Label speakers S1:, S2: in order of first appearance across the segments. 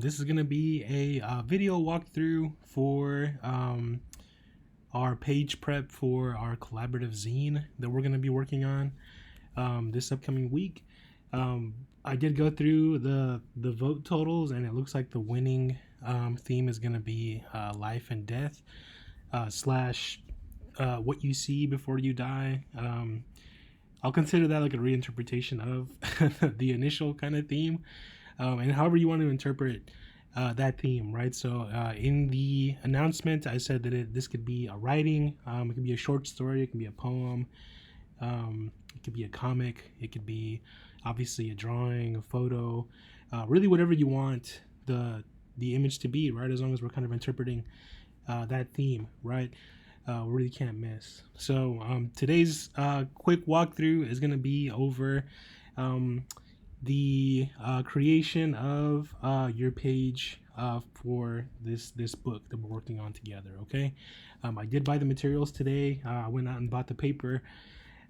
S1: This is going to be a video walkthrough for our page prep for our collaborative zine that we're going to be working on this upcoming week. I did go through the vote totals, and it looks like the winning theme is going to be life and death slash what you see before you die. I'll consider that like a reinterpretation of the initial kind of theme, and however you want to interpret that theme, right? So in the announcement, I said that this could be a writing, it could be a short story, it can be a poem, it could be a comic, it could be obviously a drawing, a photo, really whatever you want the image to be, right? As long as we're kind of interpreting that theme, right? We really can't miss. So today's quick walkthrough is going to be over the creation of your page for this book that we're working on together. Okay, I did buy the materials today. I went out and bought the paper,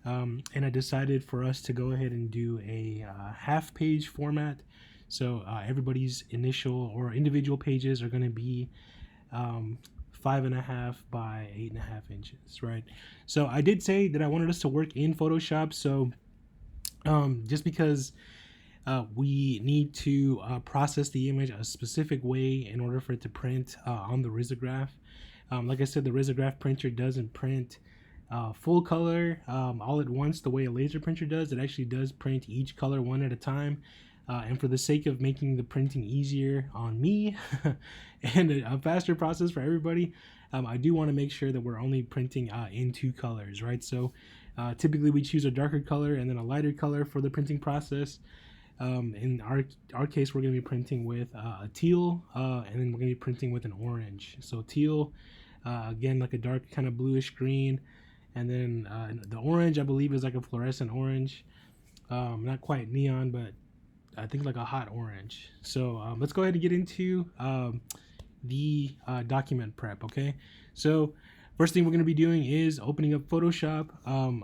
S1: and I decided for us to go ahead and do a half page format. So everybody's initial or individual pages are going to be 5.5 by 8.5 inches, right? So I did say that I wanted us to work in Photoshop. So just because we need to process the image a specific way in order for it to print on the risograph. Like I said, the risograph printer doesn't print full color all at once the way a laser printer does. It actually does print each color one at a time. And for the sake of making the printing easier on me and a faster process for everybody, I do want to make sure that we're only printing in two colors, right? So typically we choose a darker color and then a lighter color for the printing process. In our case, we're going to be printing with a teal, and then we're going to be printing with an orange. So teal, again, like a dark kind of bluish green, and then the orange, I believe, is like a fluorescent orange, not quite neon, but I think like a hot orange. So let's go ahead and get into the document prep. Okay, so first thing we're going to be doing is opening up Photoshop.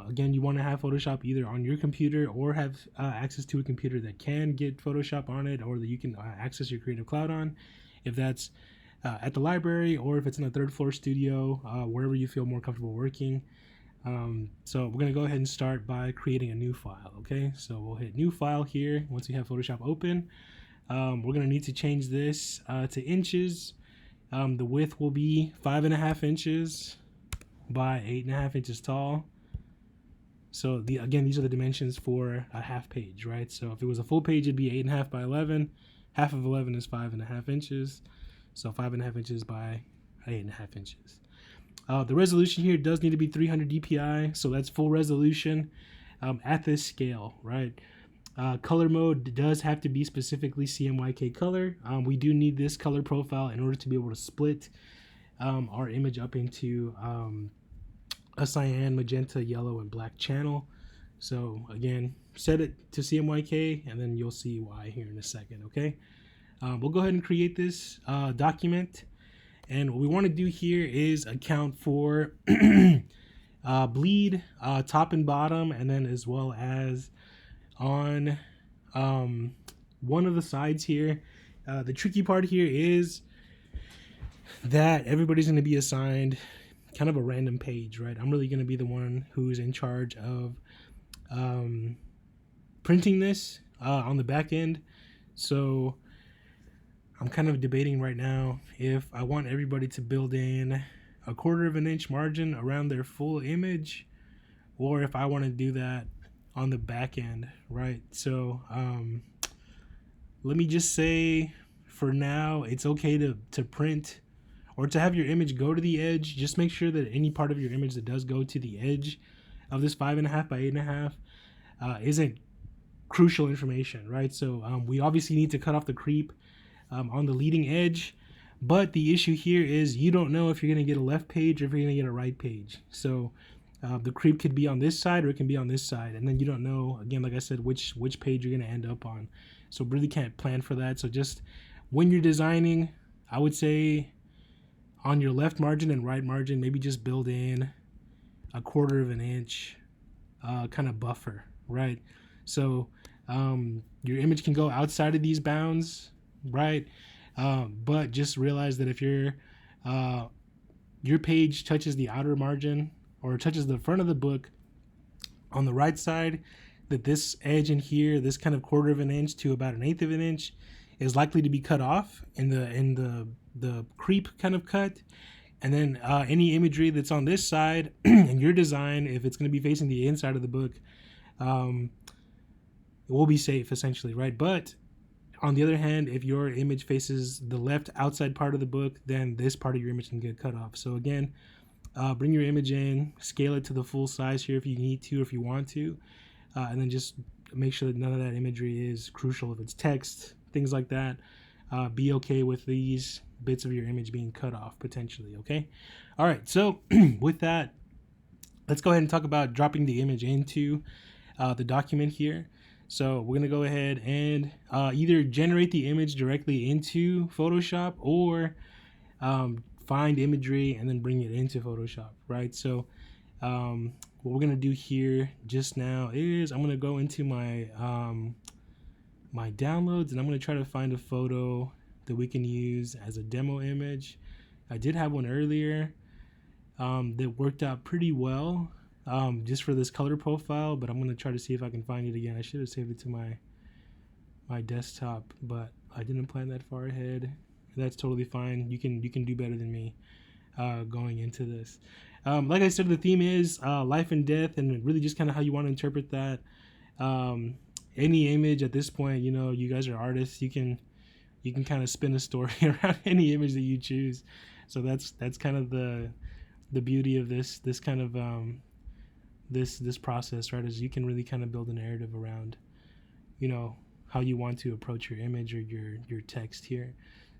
S1: Again, you want to have Photoshop either on your computer or have access to a computer that can get Photoshop on it, or that you can access your Creative Cloud on, if that's at the library or if it's in a third floor studio, wherever you feel more comfortable working. So we're going to go ahead and start by creating a new file. Okay, so we'll hit new file here once we have Photoshop open. We're going to need to change this to inches. The width will be 5.5 inches by 8.5 inches tall. So again, these are the dimensions for a half page, right? So if it was a full page, it'd be 8.5 by 11. Half of 11 is 5.5 inches. So 5.5 inches by 8.5 inches. The resolution here does need to be 300 dpi, so that's full resolution at this scale, right? Color mode does have to be specifically CMYK color. We do need this color profile in order to be able to split our image up into a cyan, magenta, yellow, and black channel. So again, set it to CMYK, and then you'll see why here in a second, okay? We'll go ahead and create this document. And what we want to do here is account for bleed top and bottom, and then as well as on one of the sides here. The tricky part here is that everybody's going to be assigned kind of a random page, right? I'm really going to be the one who's in charge of printing this on the back end. So I'm kind of debating right now if I want everybody to build in 1/4 of an inch margin around their full image, or if I want to do that on the back end, right? So let me just say for now, it's okay to print or to have your image go to the edge. Just make sure that any part of your image that does go to the edge of this 5.5 by 8.5 isn't crucial information, right? So we obviously need to cut off the creep on the leading edge, but the issue here is you don't know if you're going to get a left page or if you're going to get a right page. So the creep could be on this side or it can be on this side, and then you don't know, again, like I said, which page you're going to end up on. So really can't plan for that. So just when you're designing, I would say on your left margin and right margin, maybe just build in 1/4 of an inch kind of buffer, right? So your image can go outside of these bounds, right? But just realize that if your page touches the outer margin or touches the front of the book on the right side, that this edge in here, this kind of 1/4 of an inch to about 1/8 of an inch, is likely to be cut off in the creep kind of cut. And then any imagery that's on this side in your design, if it's going to be facing the inside of the book, it will be safe essentially, right? But on the other hand, if your image faces the left outside part of the book, then this part of your image can get cut off. So again, bring your image in, scale it to the full size here if you need to, if you want to, and then just make sure that none of that imagery is crucial. If it's text, things like that, be okay with these bits of your image being cut off potentially, okay? All right, so with that, let's go ahead and talk about dropping the image into the document here. So we're gonna go ahead and either generate the image directly into Photoshop or find imagery and then bring it into Photoshop, right? So what we're gonna do here just now is I'm gonna go into my my downloads and I'm gonna try to find a photo that we can use as a demo image. I did have one earlier that worked out pretty well just for this color profile, but I'm gonna try to see if I can find it again. I should have saved it to my desktop, but I didn't plan that far ahead. That's totally fine. You can do better than me going into this. Like I said, the theme is life and death, and really just kind of how you want to interpret that. Any image at this point, you know, you guys are artists. You can kind of spin a story around any image that you choose. So that's kind of the beauty of this kind of this process, right? Is you can really kind of build a narrative around, you know, how you want to approach your image or your text here.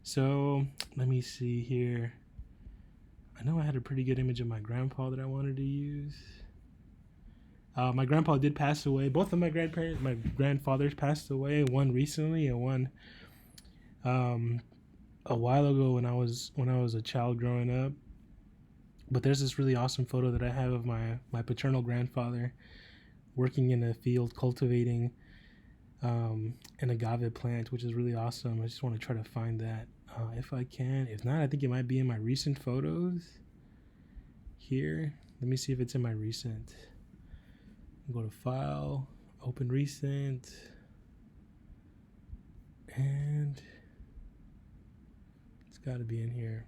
S1: So let me see here. I know I had a pretty good image of my grandpa that I wanted to use. My grandpa did pass away. Both of my grandfathers passed away. One recently and one a while ago when I was a child growing up. But there's this really awesome photo that I have of my paternal grandfather working in a field cultivating an agave plant, which is really awesome. I just want to try to find that if I can. If not, I think it might be in my recent photos here. Let me see if it's in my recent. Go to File, Open Recent, and it's got to be in here.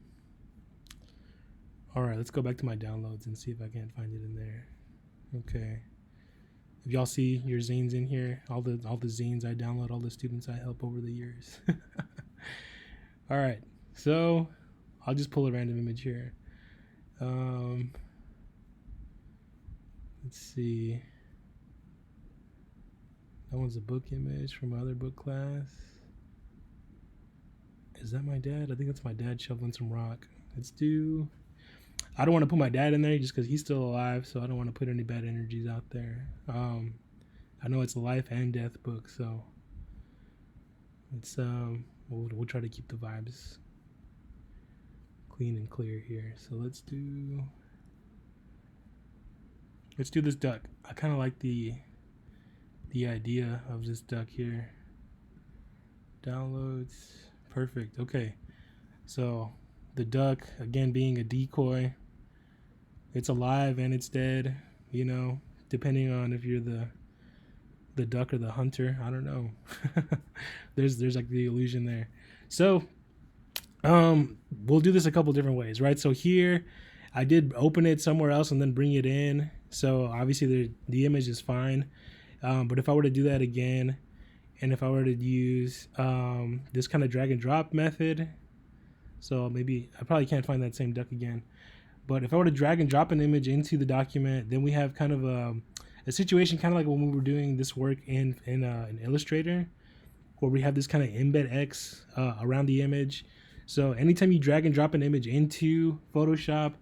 S1: All right, let's go back to my downloads and see if I can't find it in there. Okay. If y'all see your zines in here, all the zines I download, all the students I help over the years. All right, so I'll just pull a random image here. Let's see. That one's a book image from my other book class. Is that my dad? I think that's my dad shoveling some rock. Let's do... I don't want to put my dad in there just because he's still alive, so I don't want to put any bad energies out there. I know it's a life and death book, so it's we'll try to keep the vibes clean and clear here. So let's do this duck. I kind of like the idea of this duck here. Downloads, perfect. Okay, so the duck, again, being a decoy. It's alive and it's dead, you know, depending on if you're the duck or the hunter. I don't know. there's like the illusion there. So we'll do this a couple different ways, right? So here I did open it somewhere else and then bring it in. So obviously the image is fine. But if I were to do that again, and if I were to use this kind of drag and drop method, so maybe I probably can't find that same duck again. But if I were to drag and drop an image into the document, then we have kind of a situation kind of like when we were doing this work in Illustrator, where we have this kind of embed X around the image. So anytime you drag and drop an image into Photoshop,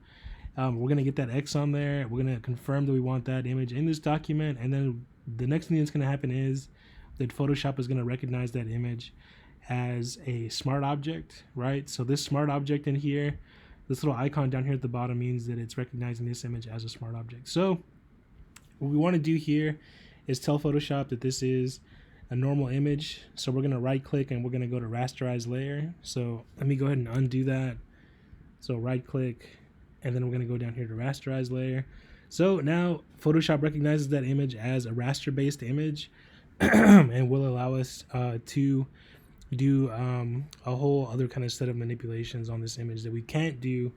S1: we're going to get that X on there. We're going to confirm that we want that image in this document. And then the next thing that's going to happen is that Photoshop is going to recognize that image as a smart object, right? So this smart object in here, this little icon down here at the bottom means that it's recognizing this image as a smart object. So what we want to do here is tell Photoshop that this is a normal image. So we're gonna right click and we're gonna go to rasterize layer. So let me go ahead and undo that. So right click, and then we're gonna go down here to rasterize layer. So now Photoshop recognizes that image as a raster based image and will allow us to do a whole other kind of set of manipulations on this image that we can't do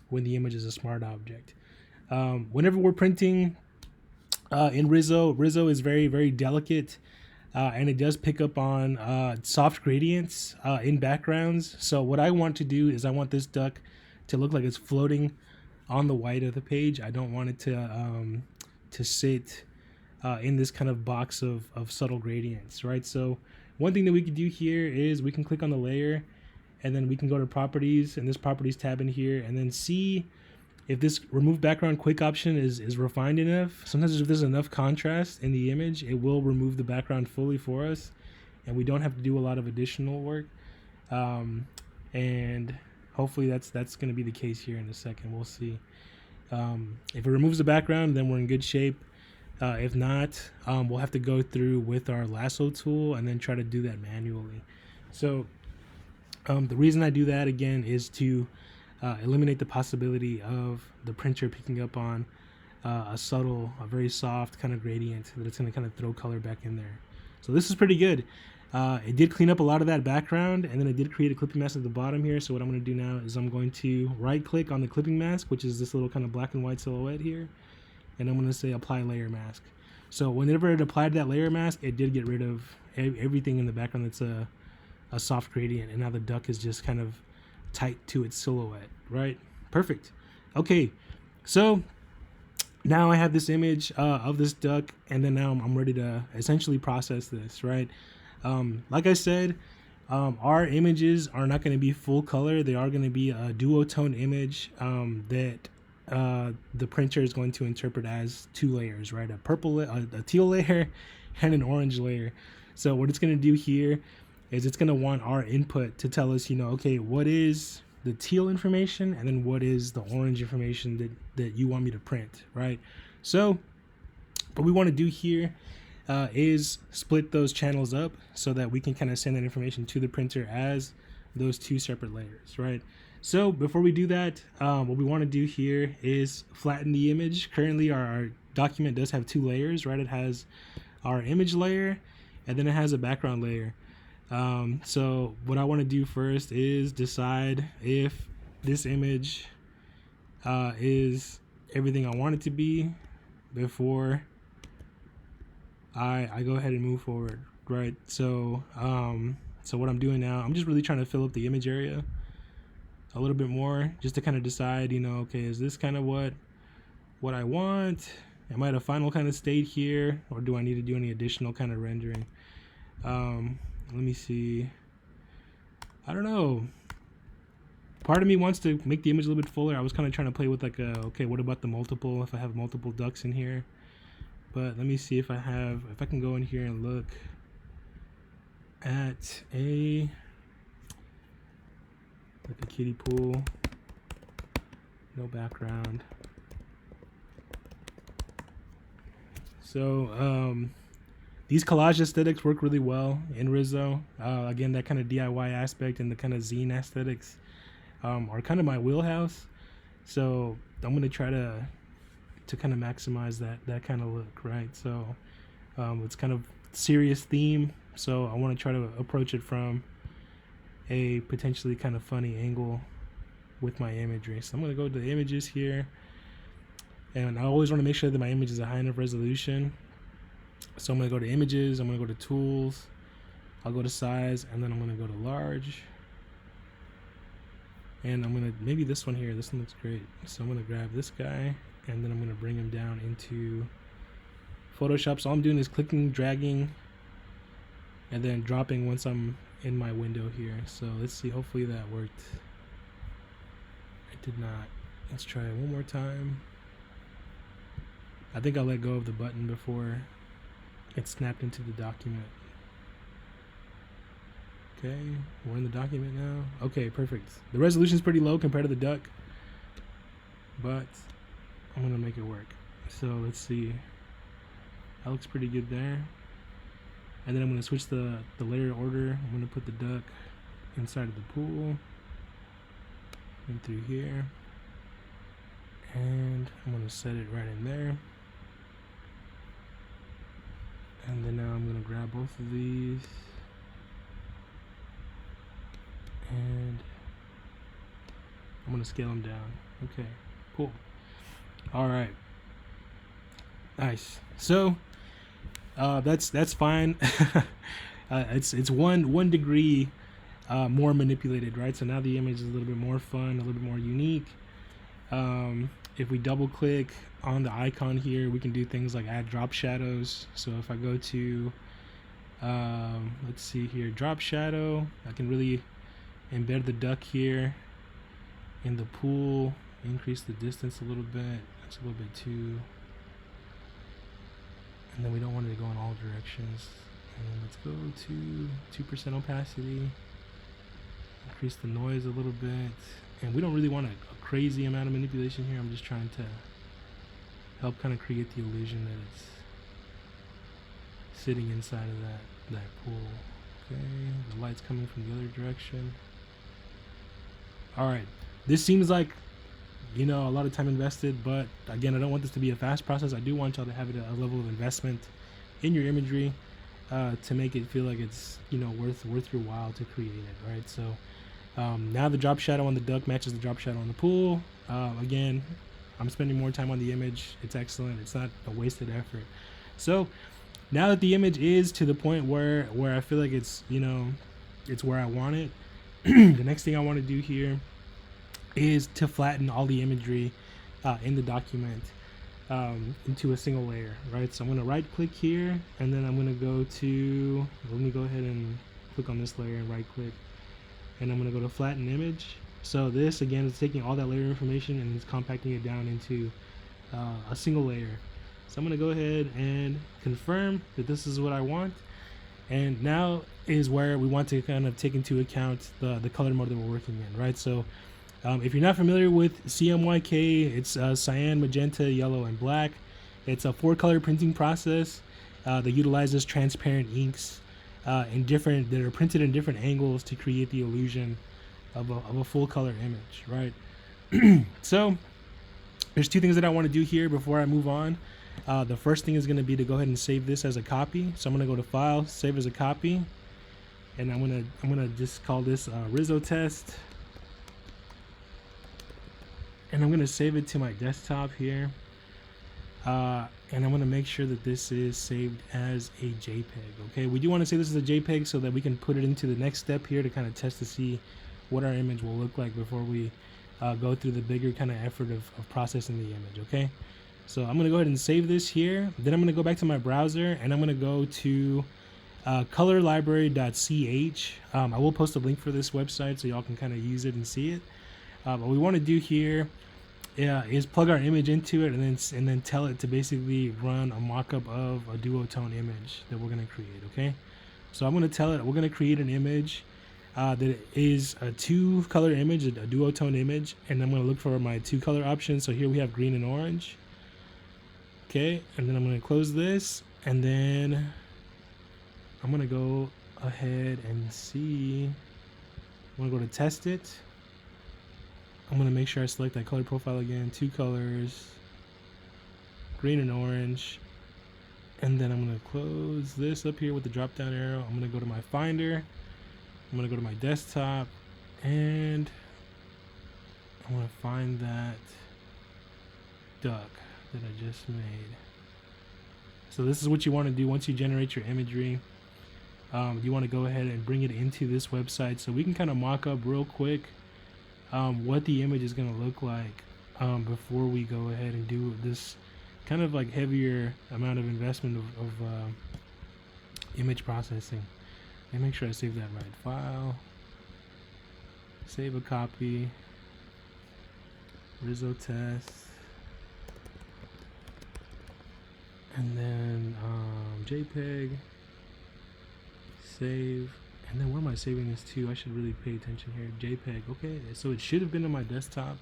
S1: when the image is a smart object. Whenever we're printing in Riso is very, very delicate, and it does pick up on soft gradients in backgrounds. So what I want to do is I want this duck to look like it's floating on the white of the page. I don't want it to sit in this kind of box of subtle gradients, right? So one thing that we can do here is we can click on the layer, and then we can go to properties and this properties tab in here, and then see if this remove background quick option is refined enough. Sometimes if there's enough contrast in the image, it will remove the background fully for us, and we don't have to do a lot of additional work. And hopefully that's going to be the case here in a second. We'll see. If it removes the background, then we're in good shape. If not, we'll have to go through with our lasso tool and then try to do that manually. So the reason I do that again is to eliminate the possibility of the printer picking up on a subtle, a very soft kind of gradient that it's going to kind of throw color back in there. So this is pretty good. It did clean up a lot of that background, and then it did create a clipping mask at the bottom here. So what I'm going to do now is I'm going to right click on the clipping mask, which is this little kind of black and white silhouette here, and I'm going to say apply layer mask. So whenever it applied that layer mask, it did get rid of everything in the background that's a soft gradient, and now the duck is just kind of tight to its silhouette, right? Perfect. Okay, so now I have this image of this duck, and then now I'm ready to essentially process this, right? Like I said, our images are not going to be full color. They are going to be a duotone image that the printer is going to interpret as two layers, right? A teal layer and an orange layer. So what it's going to do here is it's going to want our input to tell us, okay, what is the teal information, and then what is the orange information that you want me to print, right? So what we want to do here is split those channels up so that we can kind of send that information to the printer as those two separate layers, right? So before we do that, what we want to do here is flatten the image. Currently our document does have two layers, right? It has our image layer, and then it has a background layer. So what I want to do first is decide if this image is everything I want it to be before I go ahead and move forward, right? So so what I'm doing now, I'm just really trying to fill up the image area a little bit more, just to kind of decide, okay, is this kind of what I want? Am I at a final kind of state here, or do I need to do any additional kind of rendering? Let me see. I don't know. Part of me wants to make the image a little bit fuller. I was kind of trying to play with okay, what about the multiple, if I have multiple ducks in here? But let me see if I can go in here and look at a kiddie pool, no background. So these collage aesthetics work really well in Riso. Again, that kind of DIY aspect and the kind of zine aesthetics are kind of my wheelhouse. So I'm going to try to kind of maximize that kind of look, right? So it's kind of serious theme, so I want to try to approach it from a potentially kind of funny angle with my imagery. So I'm going to go to the images here, and I always want to make sure that my image is a high enough resolution. So I'm going to go to images, I'm going to go to tools, I'll go to size, and then I'm going to go to large. And I'm going to, maybe this one here, this one looks great. So I'm going to grab this guy, and then I'm going to bring him down into Photoshop. So all I'm doing is clicking, dragging, and then dropping once I'm in my window here. So let's see, hopefully that worked. It did not. Let's try it one more time. I think I let go of the button before it snapped into the document. Okay, we're in the document now. Okay, perfect. The resolution is pretty low compared to the duck, but I'm gonna make it work. So let's see. That looks pretty good there. And then I'm going to switch the layer order. I'm going to put the duck inside of the pool and through here, and I'm going to set it right in there. And then now I'm going to grab both of these and I'm going to scale them down. Okay, cool. All right, nice. So that's fine. It's one degree more manipulated, right? So now the image is a little bit more fun, a little bit more unique. If we double click on the icon here, we can do things like add drop shadows. So if I go to let's see here, drop shadow, I can really embed the duck here in the pool, increase the distance a little bit. That's a little bit too, and then we don't want it to go in all directions. And let's go to 2% opacity, increase the noise a little bit. And we don't really want a crazy amount of manipulation here. I'm just trying to help kind of create the illusion that it's sitting inside of that pool. Okay, the light's coming from the other direction. All right, this seems like, you know, a lot of time invested, but again, I don't want this to be a fast process. I do want y'all to have it a level of investment in your imagery to make it feel like it's, you know, worth your while to create it, right? So now the drop shadow on the duck matches the drop shadow on the pool. Again, I'm spending more time on the image. It's excellent. It's not a wasted effort. So now that the image is to the point where I feel like it's, you know, it's where I want it, the next thing I want to do here is to flatten all the imagery in the document into a single layer, right? So I'm going to right click here, and then I'm going to go to, let me go ahead and click on this layer and right click, and I'm going to go to flatten image. So this again is taking all that layer information and it's compacting it down into a single layer. So I'm going to go ahead and confirm that this is what I want. And now is where we want to kind of take into account the color mode that we're working in, right? So if you're not familiar with CMYK, it's cyan, magenta, yellow, and black. It's a 4-color printing process that utilizes transparent inks that are printed in different angles to create the illusion of a full color image, right? So there's 2 things that I want to do here before I move on. The first thing is going to be to go ahead and save this as a copy. So I'm going to go to File, Save as a Copy, and I'm gonna just call this riso test. And I'm going to save it to my desktop here. And I'm going to make sure that this is saved as a JPEG. Okay, we do want to save this as a JPEG so that we can put it into the next step here to kind of test to see what our image will look like before we go through the bigger kind of effort of processing the image. Okay, so I'm going to go ahead and save this here. Then I'm going to go back to my browser and I'm going to go to colorlibrary.ch. I will post a link for this website so y'all can kind of use it and see it. What we want to do here is plug our image into it and then tell it to basically run a mock-up of a duotone image that we're going to create. Okay, so I'm going to tell it we're going to create an image that is a 2-color image, a duotone image, and I'm going to look for my 2-color options. So here we have green and orange. Okay, and then I'm going to close this, and then I'm going to go ahead and see. I'm going to go to test it. I'm going to make sure I select that color profile again, 2 colors, green and orange. And then I'm going to close this up here with the drop down arrow. I'm going to go to my Finder. I'm going to go to my desktop and I'm going to find that duck that I just made. So this is what you want to do once you generate your imagery. You want to go ahead and bring it into this website so we can kind of mock up real quick what the image is going to look like before we go ahead and do this kind of like heavier amount of investment of image processing. And make sure I save that right. File, save a copy, riso test, and then JPEG, save. And then where am I saving this to? I should really pay attention here. JPEG. Okay, so it should have been on my desktop.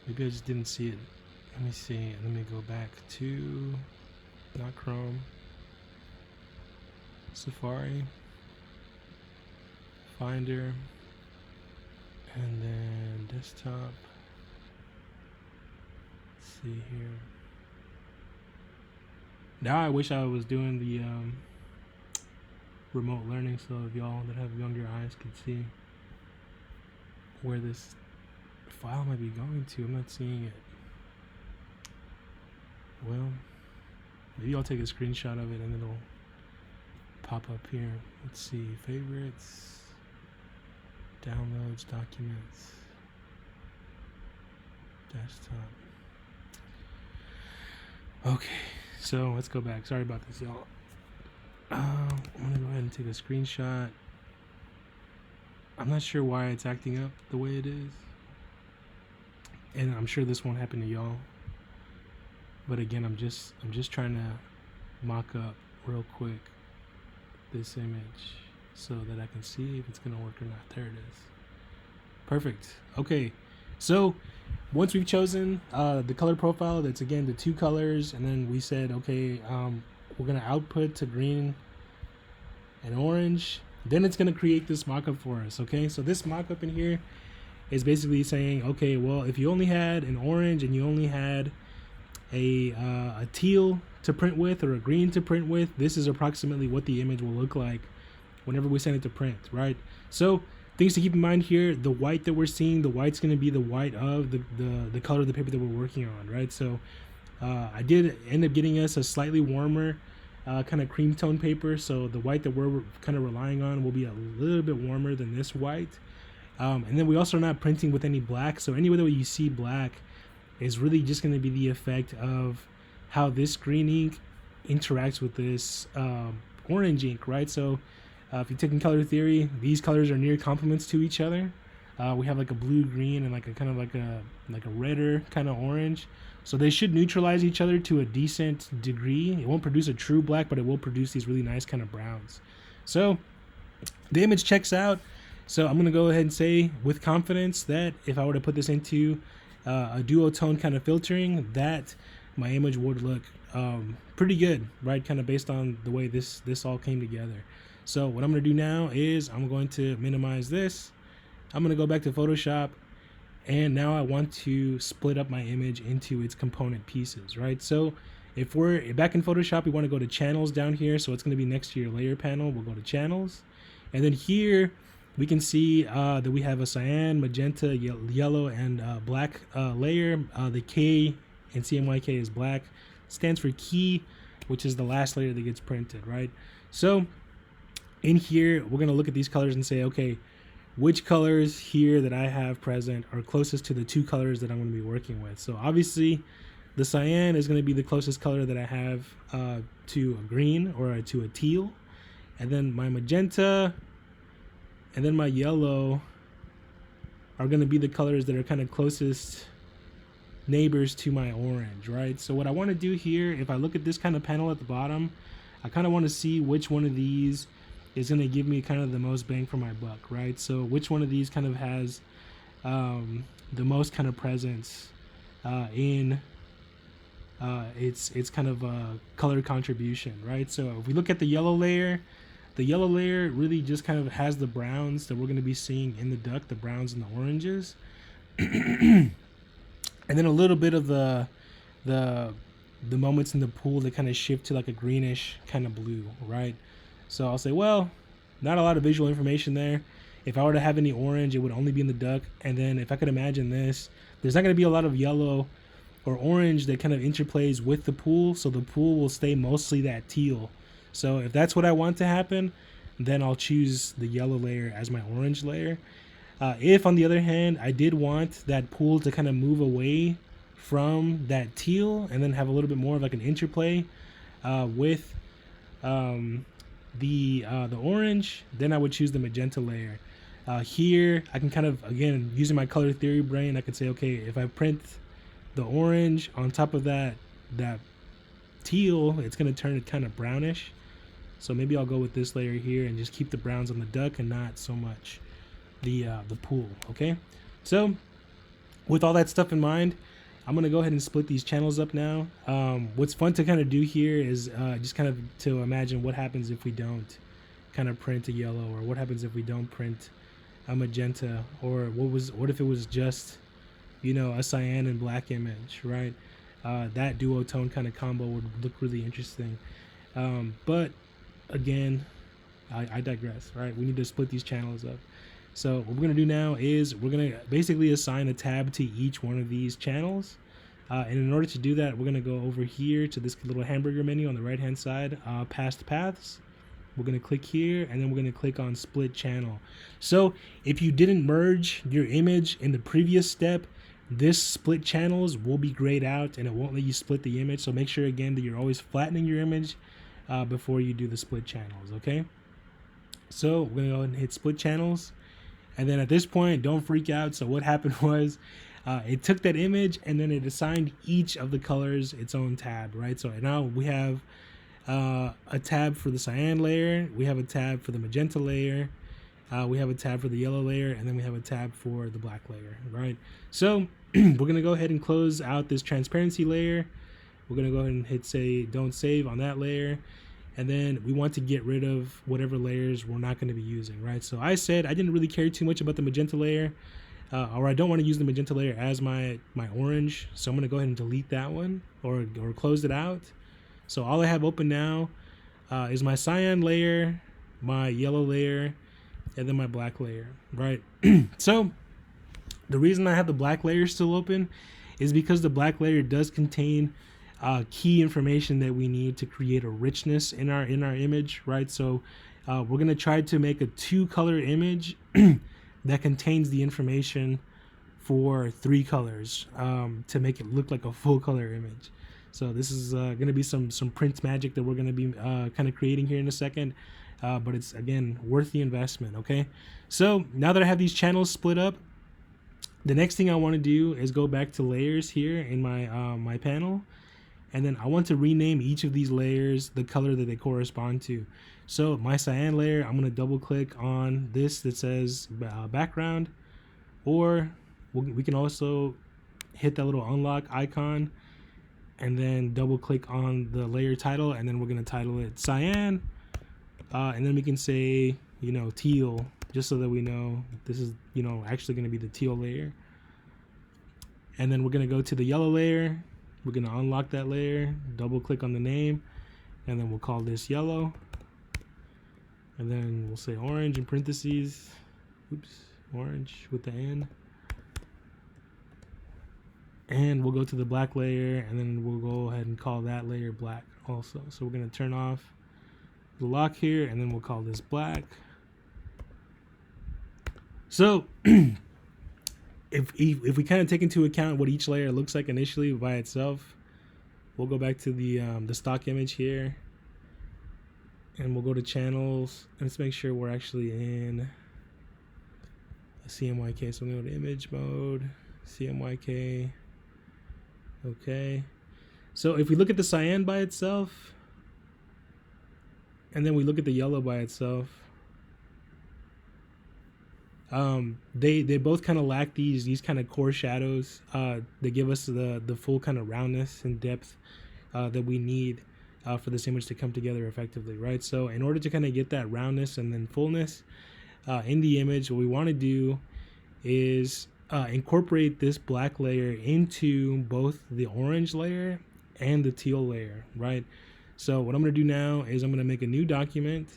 S1: Maybe I just didn't see it. Let me see. Let me go back to not Chrome. Safari, Finder, and then desktop. Let's see here. Now I wish I was doing the remote learning, so if y'all that have younger eyes could see where this file might be going to. I'm not seeing it. Well, maybe I'll take a screenshot of it and it'll pop up here. Let's see, favorites, downloads, documents, desktop. Okay, so let's go back. Sorry about this, y'all. I'm gonna go ahead and take a screenshot. I'm not sure why it's acting up the way it is, and I'm sure this won't happen to y'all. But again, I'm just trying to mock up real quick this image so that I can see if it's gonna work or not. There it is. Perfect. Okay, so once we've chosen the color profile, that's again the two colors, and then we said, okay, we're gonna output to green and orange, then it's gonna create this mockup for us. Okay, so this mockup in here is basically saying, okay, well, if you only had an orange and you only had a teal to print with or a green to print with, this is approximately what the image will look like whenever we send it to print, right? So things to keep in mind here, the white that we're seeing, the white's going to be the white of the color of the paper that we're working on, right? So I did end up getting us a slightly warmer kind of cream tone paper, so the white that we're kind of relying on will be a little bit warmer than this white. And then we also are not printing with any black, so anywhere that you see black is really just going to be the effect of how this green ink interacts with this orange ink, right? So if you're taking color theory, these colors are near complements to each other. We have like a blue green and like a kind of like a redder kind of orange, so they should neutralize each other to a decent degree. It won't produce a true black, but it will produce these really nice kind of browns. So the image checks out. So I'm gonna go ahead and say with confidence that if I were to put this into a duotone kind of filtering, that my image would look pretty good, right? Kind of based on the way this all came together. So what I'm going to do now is I'm going to minimize this. I'm going to go back to Photoshop, and now I want to split up my image into its component pieces, right? So if we're back in Photoshop, we want to go to channels down here. So it's going to be next to your layer panel. We'll go to channels, and then here we can see that we have a cyan, magenta, yellow, and black layer. The K in CMYK is black, stands for key, which is the last layer that gets printed, right? So in here, we're gonna look at these colors and say, okay, which colors here that I have present are closest to the two colors that I'm gonna be working with. So obviously, the cyan is gonna be the closest color that I have to a green or to a teal, and then my magenta and then my yellow are gonna be the colors that are kind of closest neighbors to my orange, right? So what I want to do here, if I look at this kind of panel at the bottom, I kind of want to see which one of these is going to give me kind of the most bang for my buck, right? So which one of these kind of has the most kind of presence in its kind of color contribution, right? So if we look at the yellow layer really just kind of has the browns that we're going to be seeing in the duck, the browns and the oranges. And then a little bit of the moments in the pool that kind of shift to like a greenish kind of blue, right? So I'll say, well, not a lot of visual information there. If I were to have any orange, it would only be in the duck. And then if I could imagine this, there's not going to be a lot of yellow or orange that kind of interplays with the pool. So the pool will stay mostly that teal. So if that's what I want to happen, then I'll choose the yellow layer as my orange layer. If, on the other hand, I did want that pool to kind of move away from that teal and then have a little bit more of like an interplay with the orange, then I would choose the magenta layer. Here, I can kind of, again, using my color theory brain, I could say, okay, if I print the orange on top of that teal, it's going to turn it kind of brownish. So maybe I'll go with this layer here and just keep the browns on the duck and not so much the pool. Okay, so with all that stuff in mind, I'm gonna go ahead and split these channels up now. What's fun to kind of do here is just kind of to imagine what happens if we don't kind of print a yellow, or what happens if we don't print a magenta, or what if it was just, you know, a cyan and black image, right? That duotone kind of combo would look really interesting. But again, I digress, right? We need to split these channels up. So what we're gonna do now is we're gonna basically assign a tab to each one of these channels. And in order to do that, we're gonna go over here to this little hamburger menu on the right hand side, past paths. We're gonna click here, and then we're gonna click on split channel. So if you didn't merge your image in the previous step, this split channels will be grayed out and it won't let you split the image. So make sure again that you're always flattening your image before you do the split channels, okay? So we're gonna go ahead and hit split channels. And then at this point, don't freak out. So what happened was it took that image and then it assigned each of the colors its own tab, right? So now we have a tab for the cyan layer, we have a tab for the magenta layer, we have a tab for the yellow layer, and then we have a tab for the black layer, right? So we're gonna go ahead and close out this transparency layer. We're gonna go ahead and hit say don't save on that layer. And then we want to get rid of whatever layers we're not going to be using, right? So I said I didn't really care too much about the magenta layer, or I don't want to use the magenta layer as my orange. So I'm going to go ahead and delete that one, or close it out. So all I have open now is my cyan layer, my yellow layer, and then my black layer, right? So the reason I have the black layer still open is because the black layer does contain key information that we need to create a richness in our image, right? So we're gonna try to make a 2-color image that contains the information for 3 colors to make it look like a full color image. So this is gonna be some print magic that we're gonna be kind of creating here in a second, but it's again worth the investment. Okay, so now that I have these channels split up, the next thing I want to do is go back to layers here in my my panel. And then I want to rename each of these layers the color that they correspond to. So my cyan layer, I'm going to double click on this that says background, or we can also hit that little unlock icon and then double click on the layer title, and then we're going to title it cyan, and then we can say, you know, teal, just so that we know this is, you know, actually going to be the teal layer. And then we're going to go to the yellow layer. We're going to unlock that layer, double click on the name, and then we'll call this yellow. And then we'll say orange in parentheses. Oops, orange with the N. And we'll go to the black layer, and then we'll go ahead and call that layer black also. So we're going to turn off the lock here, and then we'll call this black. So if we kind of take into account what each layer looks like initially by itself, we'll go back to the stock image here, and we'll go to channels, and let's make sure we're actually in a CMYK. So I'm going to go to image mode, CMYK. Okay. So if we look at the cyan by itself, and then we look at the yellow by itself, they both kind of lack these kind of core shadows. They give us the full kind of roundness and depth that we need for this image to come together effectively, right? So in order to kind of get that roundness and then fullness in the image, what we want to do is incorporate this black layer into both the orange layer and the teal layer, right? So what I'm going to do now is I'm going to make a new document.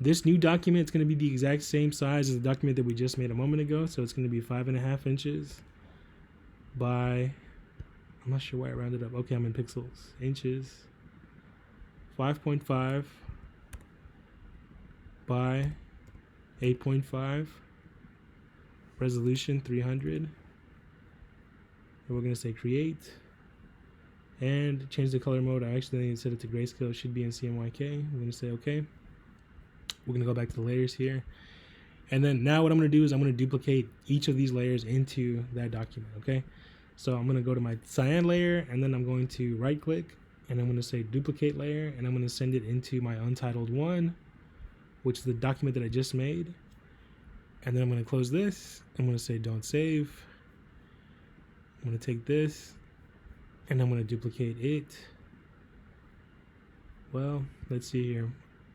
S1: This new document is going to be the exact same size as the document that we just made a moment ago. So it's going to be 5.5 inches by, I'm not sure why I rounded up. Okay, I'm in pixels. Inches. 5.5 by 8.5. Resolution 300. And we're going to say create. And change the color mode. I actually set it to grayscale. It should be in CMYK. I'm going to say okay. We're going to go back to the layers here. And then now what I'm going to do is I'm going to duplicate each of these layers into that document, okay? So I'm going to go to my cyan layer, and then I'm going to right click, and I'm going to say duplicate layer, and I'm going to send it into my untitled one, which is the document that I just made. And then I'm going to close this. I'm going to say don't save. I'm going to take this and I'm going to duplicate it. Well, let's see here.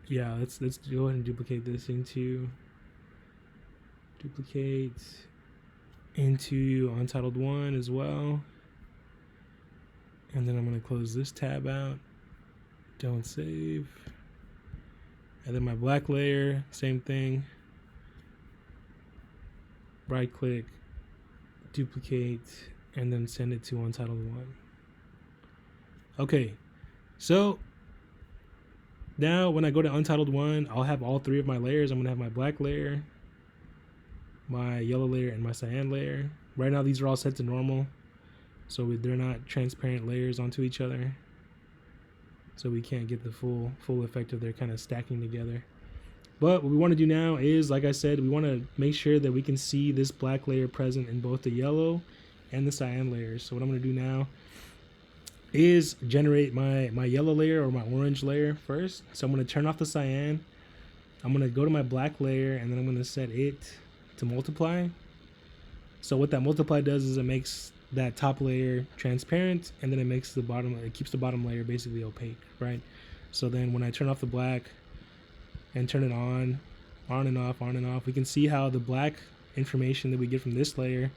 S1: Yeah, let's go ahead and duplicate this into Untitled 1 as well. And then I'm going to close this tab out. Don't save. And then my black layer, same thing. Right click, duplicate, and then send it to Untitled 1. Okay, so now when I go to Untitled 1, I'll have all three of my layers. I'm gonna have my black layer, my yellow layer, and my cyan layer. Right now these are all set to normal, so they're not transparent layers onto each other, so we can't get the full effect of their kind of stacking together. But what we want to do now is, like I said, we want to make sure that we can see this black layer present in both the yellow and the cyan layers. So what I'm going to do now is generate my yellow layer or my orange layer first. So I'm going to turn off the cyan. I'm going to go to my black layer, and then I'm going to set it to multiply. So what that multiply does is it makes that top layer transparent, and then it keeps the bottom layer basically opaque, right? So then when I turn off the black and turn it on and off, we can see how the black information that we get from this layer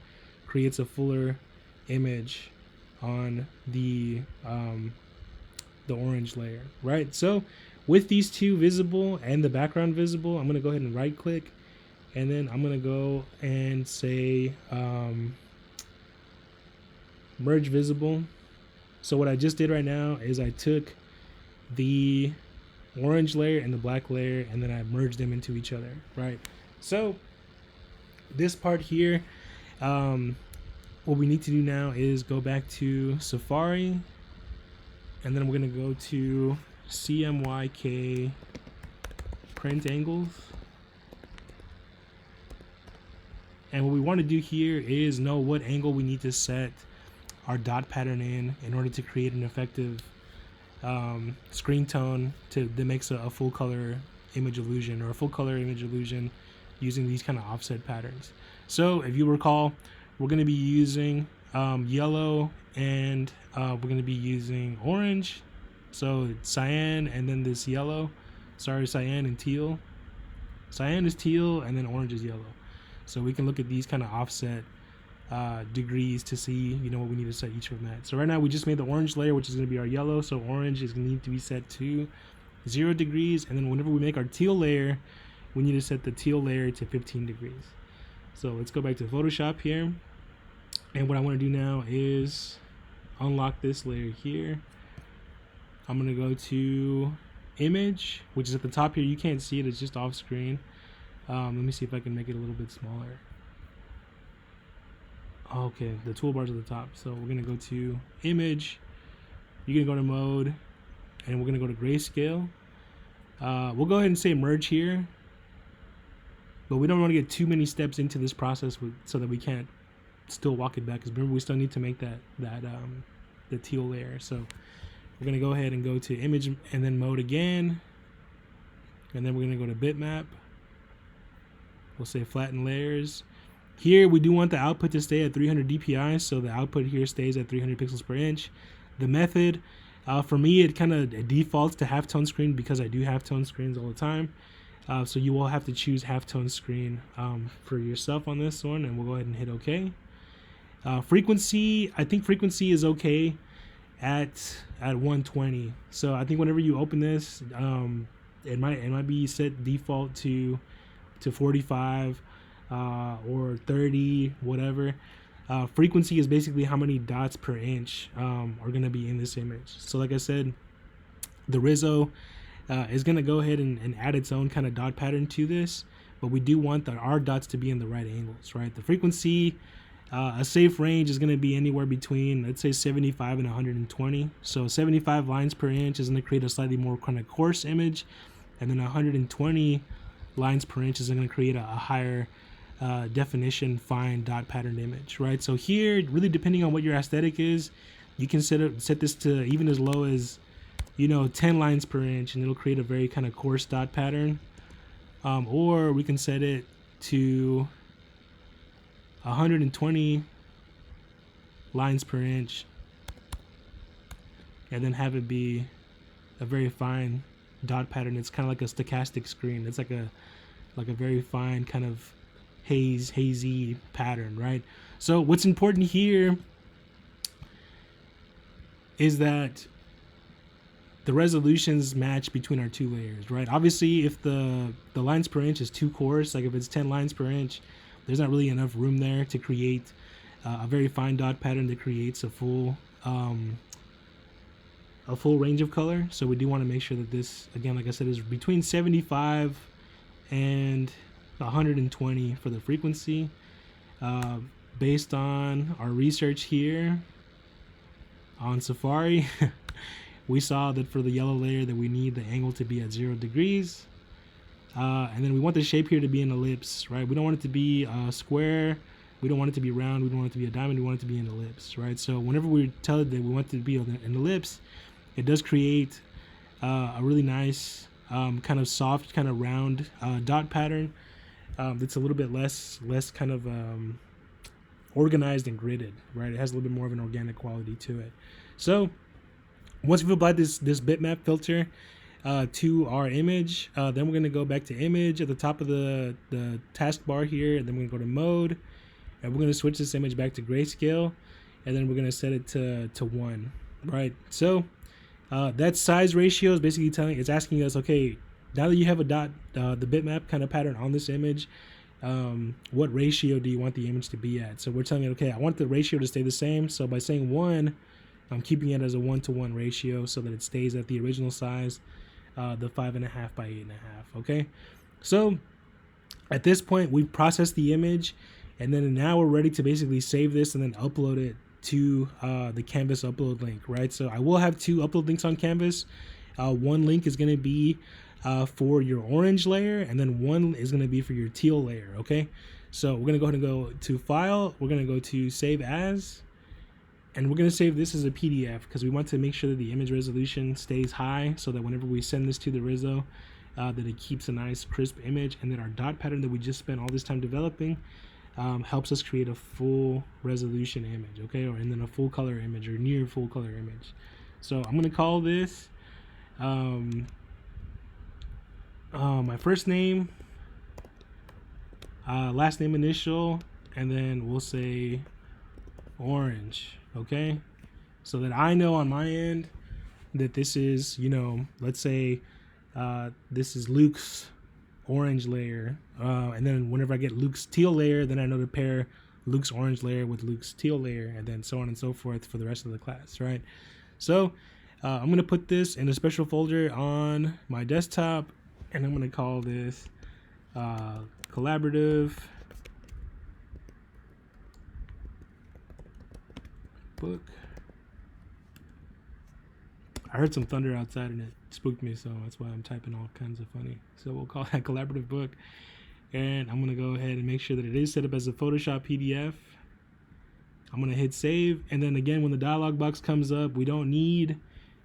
S1: creates a fuller image on the orange layer, right? So with these two visible and the background visible, I'm going to go ahead and right click, and then I'm going to go and say merge visible. So what I just did right now is I took the orange layer and the black layer, and then I merged them into each other, right? So this part here, what we need to do now is go back to Safari, and then we're going to go to CMYK print angles. And what we want to do here is know what angle we need to set our dot pattern in order to create an effective screen tone that makes a full color image illusion, or a full color image illusion using these kind of offset patterns. So if you recall, we're going to be using yellow, and we're going to be using orange. So cyan and then this yellow. Sorry, cyan and teal. Cyan is teal and then orange is yellow. So we can look at these kind of offset degrees to see, what we need to set each of them at. So right now we just made the orange layer, which is going to be our yellow. So orange is going to need to be set to 0 degrees. And then whenever we make our teal layer, we need to set the teal layer to 15 degrees. So let's go back to Photoshop here. And what I want to do now is unlock this layer here. I'm going to go to image, which is at the top here. You can't see it, it's just off screen. Let me see if I can make it a little bit smaller. Okay, the toolbar's at the top. So we're gonna go to image. You're gonna go to mode, and we're gonna go to grayscale. We'll go ahead and say merge here, but we don't want to get too many steps into this process so that we can't still walk it back. Because remember, we still need to make the teal layer. So we're gonna go ahead and go to image and then mode again, and then we're gonna go to bitmap. We'll say flatten layers. Here we do want the output to stay at 300 dpi, so the output here stays at 300 pixels per inch. The method, for me, it kind of defaults to halftone screen because I do halftone screens all the time. So you will have to choose halftone screen for yourself on this one, and we'll go ahead and hit OK. Frequency, I think frequency is okay at 120. So I think whenever you open this, it might be set default to 45. Or 30, whatever. Frequency is basically how many dots per inch are going to be in this image. So like I said, the riso is going to go ahead and add its own kind of dot pattern to this, but we do want our dots to be in the right angles, right? The frequency, a safe range is going to be anywhere between, let's say, 75 and 120. So 75 lines per inch is going to create a slightly more kind of coarse image, and then 120 lines per inch is going to create a higher definition fine dot pattern image, right? So here, really depending on what your aesthetic is, you can set this to even as low as 10 lines per inch, and it'll create a very kind of coarse dot pattern, or we can set it to 120 lines per inch, and then have it be a very fine dot pattern. It's kind of like a stochastic screen. It's like a very fine kind of hazy pattern, right? So what's important here is that the resolutions match between our two layers, right? Obviously, if the lines per inch is too coarse, like if it's 10 lines per inch, there's not really enough room there to create a very fine dot pattern that creates a full range of color. So we do want to make sure that this, again, like I said, is between 75 and 120 for the frequency. Based on our research here on Safari, we saw that for the yellow layer that we need the angle to be at 0 degrees. And then we want the shape here to be an ellipse, right? We don't want it to be a square. We don't want it to be round. We don't want it to be a diamond. We want it to be an ellipse, right? So whenever we tell it that we want it to be an ellipse, it does create a really nice kind of soft, kind of round dot pattern that's a little bit less kind of organized and gridded, right? It has a little bit more of an organic quality to it. So once we've applied this bitmap filter to our image, then we're going to go back to image at the top of the taskbar here, and then we're going to go to mode, and we're going to switch this image back to grayscale, and then we're going to set it to 1, right? So that size ratio is basically it's asking us, okay, now that you have the bitmap kind of pattern on this image, what ratio do you want the image to be at? So we're telling it, okay, I want the ratio to stay the same. So by saying 1, I'm keeping it as a 1-to-1 ratio so that it stays at the original size, the 5.5 by 8.5. Okay, so at this point we've processed the image, and then now we're ready to basically save this and then upload it to the Canvas upload link, right? So I will have 2 upload links on Canvas. One link is going to be for your orange layer, and then one is going to be for your teal layer. Okay, so we're going to go ahead and go to File. We're going to go to Save As, and we're going to save this as a PDF because we want to make sure that the image resolution stays high so that whenever we send this to the Riso, that it keeps a nice crisp image, and that our dot pattern that we just spent all this time developing helps us create a full resolution image, okay, and then a full color image or near full color image. So I'm going to call this my first name, last name initial, and then we'll say orange, okay, so that I know on my end that this is, let's say this is Luke's orange layer, and then whenever I get Luke's teal layer, then I know to pair Luke's orange layer with Luke's teal layer, and then so on and so forth for the rest of the class, right? So I'm going to put this in a special folder on my desktop, and I'm going to call this collaborative book. I heard some thunder outside and it spooked me, so that's why I'm typing all kinds of funny. So we'll call that collaborative book, and I'm going to go ahead and make sure that it is set up as a Photoshop PDF. I'm going to hit save, and then again, when the dialog box comes up, we don't need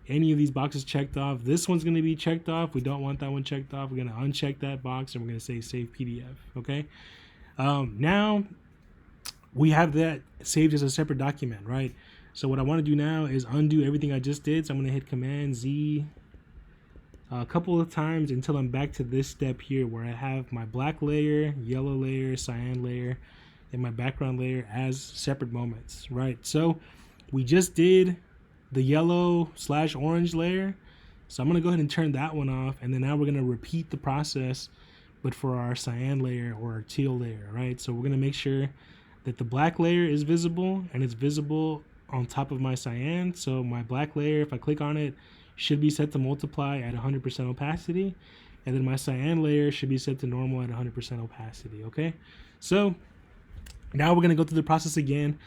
S1: any of these boxes checked off. This one's going to be checked off. We don't want that one checked off. We're going to uncheck that box, and we're going to say save PDF. Okay. Now we have that saved as a separate document, right? So what I want to do now is undo everything I just did. So I'm going to hit Command Z a couple of times until I'm back to this step here where I have my black layer, yellow layer, cyan layer, and my background layer as separate moments, right? So we just did the yellow/orange layer. So I'm going to go ahead and turn that one off. And then now we're going to repeat the process, but for our cyan layer or our teal layer, right? So we're going to make sure that the black layer is visible, and it's visible on top of my cyan. So my black layer, if I click on it, should be set to multiply at 100% opacity, and then my cyan layer should be set to normal at 100% opacity. Okay, so now we're going to go through the process again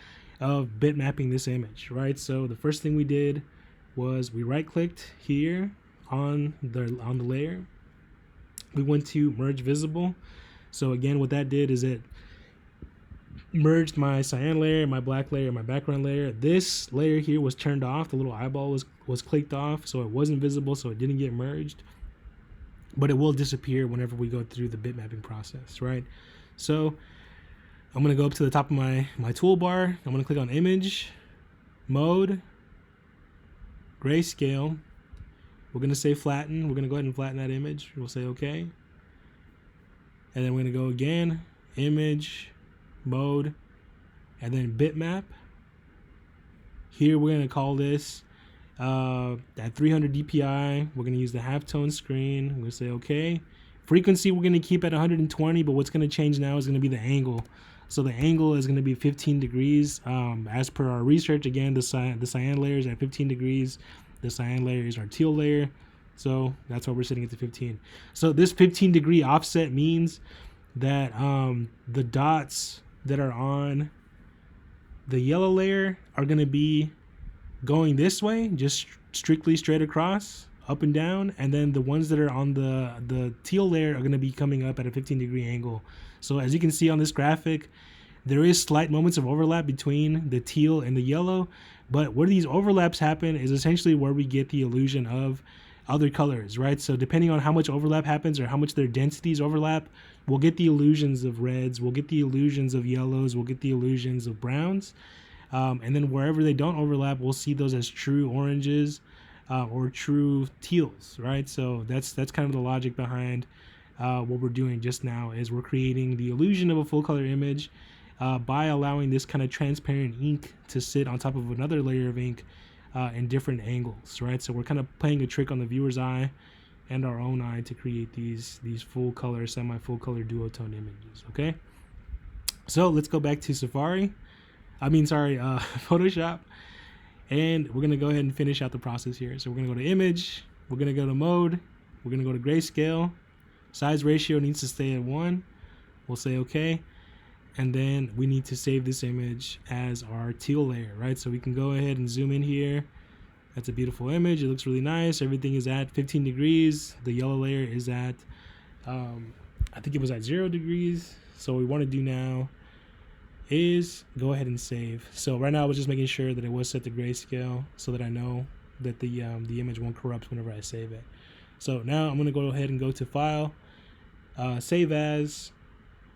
S1: of bitmapping this image, right? So the first thing we did was we right clicked here on the layer. We went to merge visible. So again, what that did is it merged my cyan layer, my black layer, my background layer. This layer here was turned off. The little eyeball was clicked off, so it wasn't visible, so it didn't get merged. But it will disappear whenever we go through the bitmapping process, right? So I'm going to go up to the top of my toolbar. I'm going to click on image, mode, grayscale. We're going to say flatten. We're going to go ahead and flatten that image. We'll say okay. And then we're going to go again, image, mode, and then bitmap. Here we're going to call this at 300 dpi. We're going to use the halftone screen. We're going to say okay. Frequency we're going to keep at 120, but what's going to change now is going to be the angle. So the angle is going to be 15 degrees. As per our research, again, the cyan layer is at 15 degrees. The cyan layer is our teal layer. So that's why we're setting it to 15. So this 15 degree offset means that the dots that are on the yellow layer are going to be going this way, just strictly straight across, up and down, and then the ones that are on the teal layer are going to be coming up at a 15 degree angle. So as you can see on this graphic, there is slight moments of overlap between the teal and the yellow, but where these overlaps happen is essentially where we get the illusion of other colors, right? So depending on how much overlap happens or how much their densities overlap, we'll get the illusions of reds, we'll get the illusions of yellows, we'll get the illusions of browns, and then wherever they don't overlap, we'll see those as true oranges or true teals, right? So that's kind of the logic behind what we're doing just now, is we're creating the illusion of a full color image by allowing this kind of transparent ink to sit on top of another layer of ink in different angles, right? So we're kind of playing a trick on the viewer's eye and our own eye to create these full color, semi-full color duotone images, okay? So let's go back to Photoshop, and we're gonna go ahead and finish out the process here. So we're gonna go to image, we're gonna go to mode, we're gonna go to grayscale, size ratio needs to stay at 1, we'll say okay, and then we need to save this image as our teal layer, right? So we can go ahead and zoom in here. That's a beautiful image, it looks really nice, everything is at 15 degrees, the yellow layer is at, I think it was at 0 degrees. So what we wanna do now is go ahead and save. So right now I was just making sure that it was set to grayscale so that I know that the image won't corrupt whenever I save it. So now I'm gonna go ahead and go to File, Save As,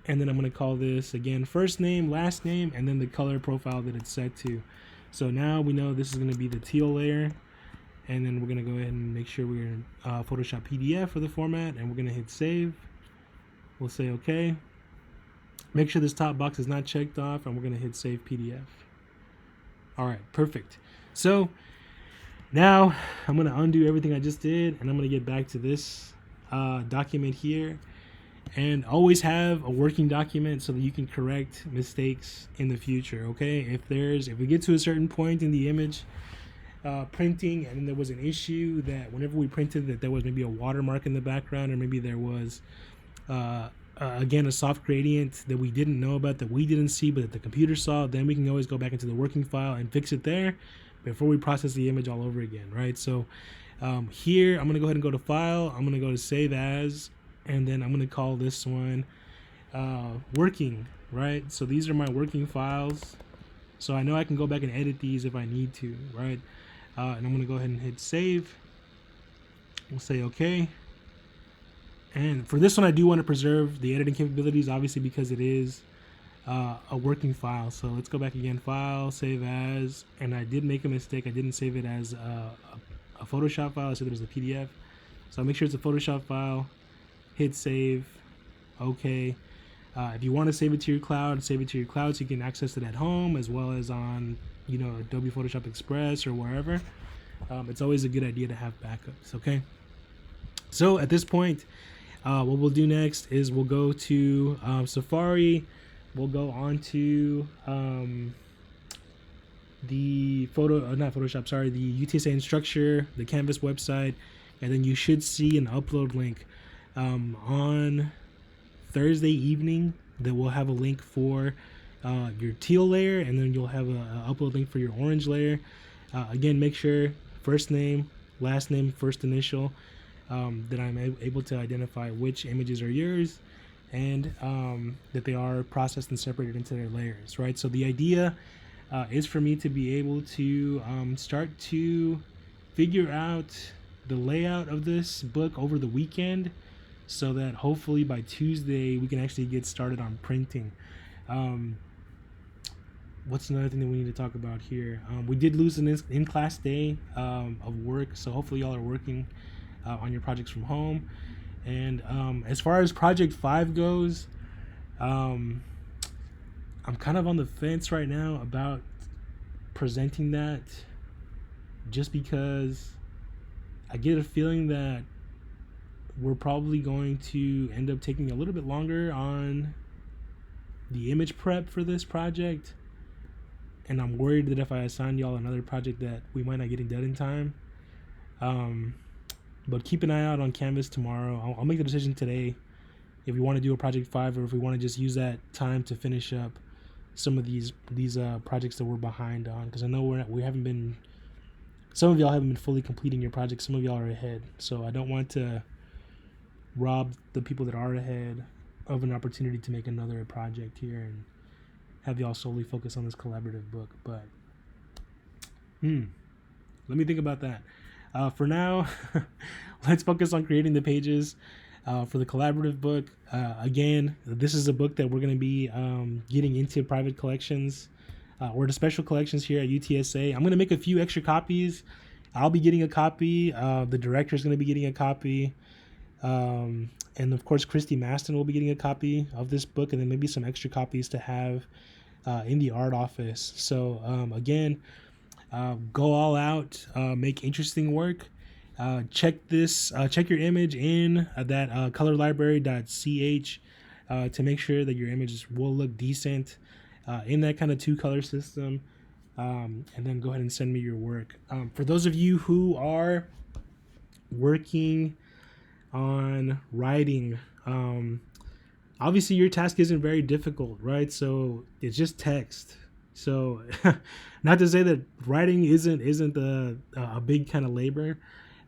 S1: and then I'm gonna call this again first name, last name, and then the color profile that it's set to. So now we know this is gonna be the teal layer, and then we're gonna go ahead and make sure we're in Photoshop PDF for the format, and we're gonna hit save. We'll say okay. Make sure this top box is not checked off, and we're going to hit Save PDF. All right, perfect. So now I'm going to undo everything I just did, and I'm going to get back to this document here. And always have a working document so that you can correct mistakes in the future, okay? If we get to a certain point in the image printing and there was an issue that whenever we printed that there was maybe a watermark in the background, or maybe there was again a soft gradient that we didn't know about, that we didn't see but that the computer saw, then we can always go back into the working file and fix it there before we process the image all over again, right? So here I'm going to go ahead and go to File, I'm going to go to Save As, and then I'm going to call this one working, right? So these are my working files, so I know I can go back and edit these if I need to, right? And I'm going to go ahead and hit Save. We'll say okay. And for this one, I do want to preserve the editing capabilities, obviously, because it is a working file. So let's go back again, File, Save As, and I did make a mistake. I didn't save it as a Photoshop file. I said it was a PDF. So I'll make sure it's a Photoshop file, hit Save, okay. If you want to save it to your cloud, save it to your cloud so you can access it at home as well as on, Adobe Photoshop Express or wherever. It's always a good idea to have backups, okay? So at this point, what we'll do next is we'll go to Safari. We'll go on to the the UTSA Instructure, the Canvas website, and then you should see an upload link on Thursday evening that will have a link for your teal layer, and then you'll have a upload link for your orange layer. Again, make sure first name, last name, first initial, that I'm able to identify which images are yours, and that they are processed and separated into their layers, right? So the idea is for me to be able to start to figure out the layout of this book over the weekend, so that hopefully by Tuesday we can actually get started on printing. What's another thing that we need to talk about here? We did lose an in-class day of work, so hopefully y'all are working on your projects from home. And as far as Project 5 goes, um, I'm kind of on the fence right now about presenting that, just because I get a feeling that we're probably going to end up taking a little bit longer on the image prep for this project. And I'm worried that if I assign y'all another project that we might not get it done in time. But keep an eye out on Canvas tomorrow. I'll make the decision today if we want to do a Project 5 or if we want to just use that time to finish up some of these projects that we're behind on. Because I know we haven't been, some of y'all haven't been fully completing your projects. Some of y'all are ahead. So I don't want to rob the people that are ahead of an opportunity to make another project here and have y'all solely focus on this collaborative book. But let me think about that. For now, let's focus on creating the pages for the collaborative book. Again, this is a book that we're going to be getting into private collections or the special collections here at UTSA. I'm going to make a few extra copies. I'll be getting a copy. The director is going to be getting a copy. And of course, Christy Maston will be getting a copy of this book, and then maybe some extra copies to have in the art office. So again, go all out, make interesting work. Check your image in that colorlibrary.ch to make sure that your images will look decent in that kind of 2-color system. And then go ahead and send me your work. For those of you who are working on writing, obviously your task isn't very difficult, right? So it's just text. So not to say that writing isn't a big kind of labor,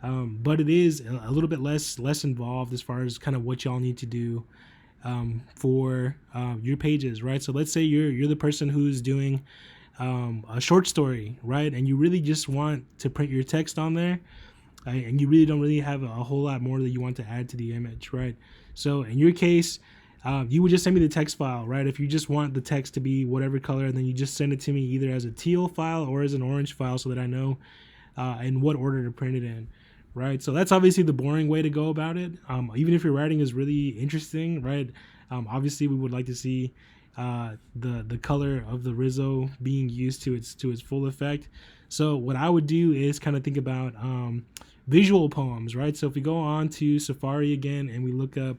S1: but it is a little bit less involved as far as kind of what y'all need to do for your pages, right? So let's say you're the person who's doing a short story, right? And you really just want to print your text on there. And you really don't really have a whole lot more that you want to add to the image, right? So in your case, you would just send me the text file, right? If you just want the text to be whatever color, and then you just send it to me either as a teal file or as an orange file so that I know in what order to print it in, right? So that's obviously the boring way to go about it. Even if your writing is really interesting, right? Obviously, we would like to see the color of the riso being used to its full effect. So what I would do is kind of think about visual poems, right? So if we go on to Safari again and we look up